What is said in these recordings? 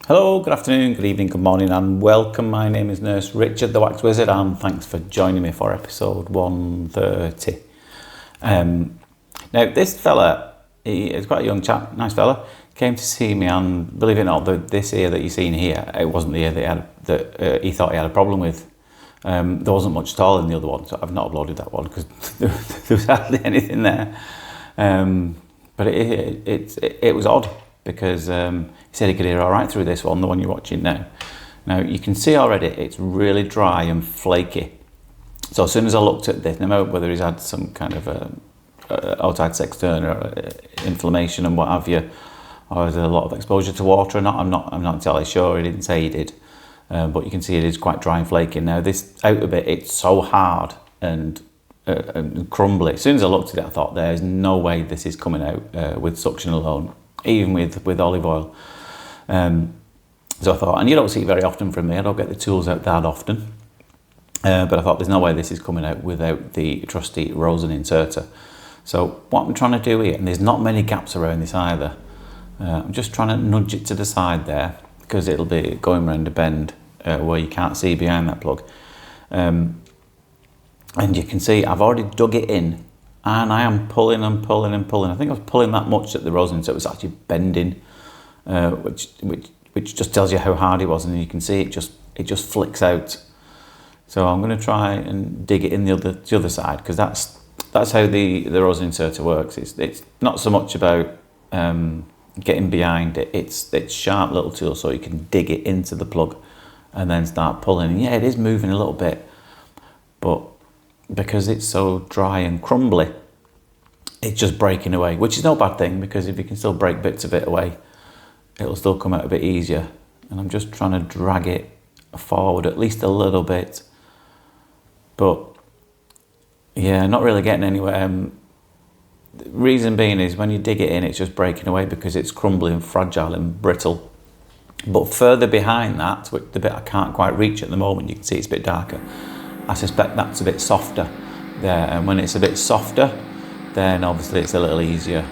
Hello, good afternoon, good evening, good morning and welcome. My name is Nurse Richard the Wax Wizard and thanks for joining me for episode 130. Now this fella, he is quite a young chap, nice fella, came to see me and believe it or not, this ear that you're seeing here, it wasn't the ear that he thought he had a problem with. There wasn't much at all in the other one, so I've not uploaded that one because there was hardly anything there. But it was odd because he said he could hear all right through this one, the one you're watching now. Now you can see already it's really dry and flaky. So as soon as I looked at this, no matter whether he's had some kind of outside external inflammation and what have you, or there's a lot of exposure to water or not, I'm not entirely sure. He didn't say he did, but you can see it is quite dry and flaky. Now this outer bit, it's so hard and crumbly. As soon as I looked at it, I thought there's no way this is coming out with suction alone, even with olive oil. So I thought, and you don't see it very often from me, I don't get the tools out that often, but I thought there's no way this is coming out without the trusty Rosen Inserter. So what I'm trying to do here, and there's not many gaps around this either, I'm just trying to nudge it to the side there because it'll be going around a bend where you can't see behind that plug. And you can see I've already dug it in and I am pulling and pulling and pulling. I think I was pulling that much that the Rosen Inserter was actually bending, which just tells you how hard it was, and you can see it just flicks out. So I'm going to try and dig it in the other side because that's how the Rosen Inserter works. It's not so much about getting behind it. It's sharp little tool so you can dig it into the plug and then start pulling. And yeah, it is moving a little bit, but because it's so dry and crumbly, it's just breaking away, which is no bad thing because if you can still break bits of it away, it'll still come out a bit easier. And I'm just trying to drag it forward at least a little bit, but yeah, not really getting anywhere. The reason being is when you dig it in, it's just breaking away because it's crumbly and fragile and brittle. But further behind that, which the bit I can't quite reach at the moment, you can see it's a bit darker, I suspect that's a bit softer there, and when it's a bit softer, then obviously it's a little easier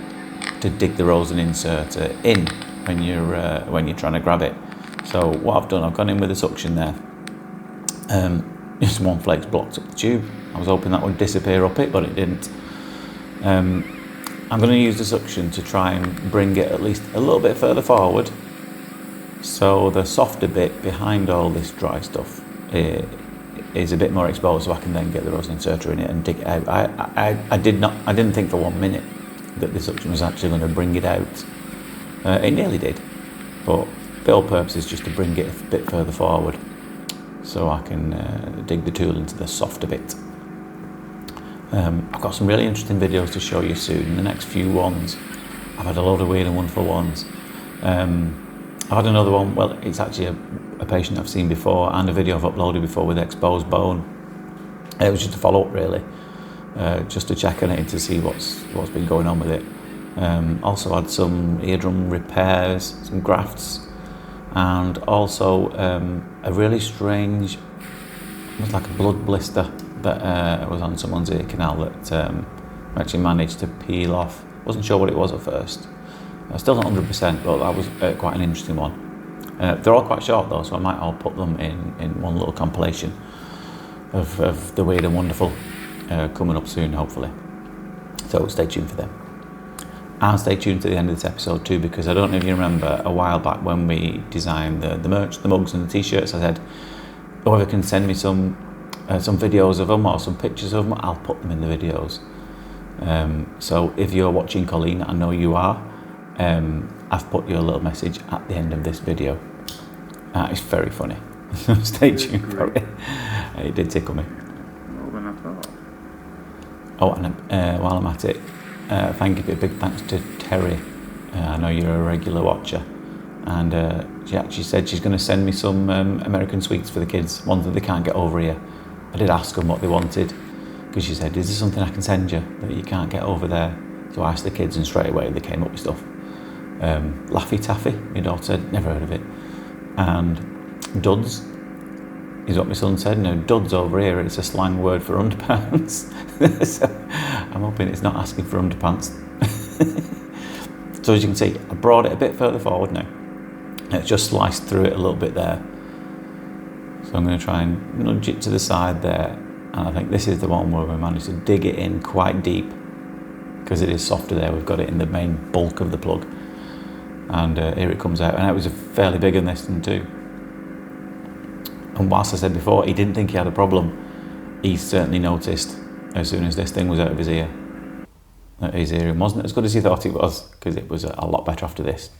to dig the Rosen Inserter in when you're trying to grab it. So what I've done, I've gone in with the suction there. Just one flake's blocked up the tube. I was hoping that would disappear up it, but it didn't. I'm going to use the suction to try and bring it at least a little bit further forward, so the softer bit behind all this dry stuff is a bit more exposed, so I can then get the Rosen Inserter in it and dig it out. I didn't think for 1 minute that the suction was actually going to bring it out. It nearly did, but for all purposes, just to bring it a bit further forward, so I can dig the tool into the softer bit. I've got some really interesting videos to show you soon. In the next few ones, I've had a load of weird and wonderful ones. I've had another one, well, it's actually a patient I've seen before and a video I've uploaded before with exposed bone. It was just a follow-up really, just to check on it and to see what's been going on with it. Also had some eardrum repairs, some grafts, and also a really strange, it was like a blood blister that was on someone's ear canal that actually managed to peel off. Wasn't sure what it was at first. Still not 100%, but that was quite an interesting one. They're all quite short though, so I might all put them in one little compilation of the weird and wonderful coming up soon, hopefully. So stay tuned for them. And stay tuned to the end of this episode too, because I don't know if you remember a while back when we designed the merch, the mugs and the t-shirts, I said, whoever can send me some videos of them or some pictures of them, I'll put them in the videos. So if you're watching, Colleen, I know you are, I've put you a little message at the end of this video. It's very funny. Stay tuned for it. It did tickle me. Oh, and while I'm at it, thank you, big thanks to Terry. I know you're a regular watcher, and she actually said she's going to send me some American sweets for the kids, ones that they can't get over here. I did ask them what they wanted, because she said, is there something I can send you that you can't get over there? So I asked the kids and straight away they came up with stuff. Laffy Taffy, my daughter said, never heard of it. And Duds is what my son said. No, Duds over here, it's a slang word for underpants. So I'm hoping it's not asking for underpants. So as you can see, I brought it a bit further forward now. It's just sliced through it a little bit there. So I'm going to try and nudge it to the side there. And I think this is the one where we managed to dig it in quite deep, because it is softer there. We've got it in the main bulk of the plug. And here it comes out. And it was a fairly big one, this one too. And whilst I said before, he didn't think he had a problem, he certainly noticed as soon as this thing was out of his ear that his hearing wasn't as good as he thought it was, because it was a lot better after this.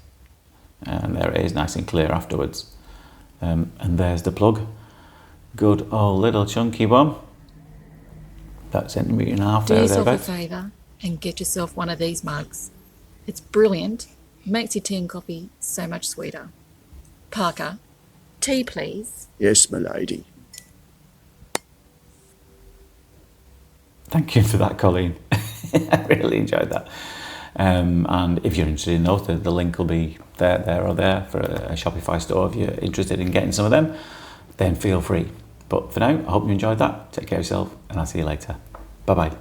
And there it is, nice and clear afterwards. And there's the plug. Good old little chunky one. About 1.5 centimetres Do there. yourself a favour and get yourself one of these mugs. It's brilliant. Makes your tea and coffee so much sweeter. Parker, tea please. Yes, my lady. Thank you for that, Colleen. I really enjoyed that. And if you're interested in those, the link will be there or there for a Shopify store. If you're interested in getting some of them, then feel free. But for now, I hope you enjoyed that. Take care of yourself, and I'll see you later. Bye-bye.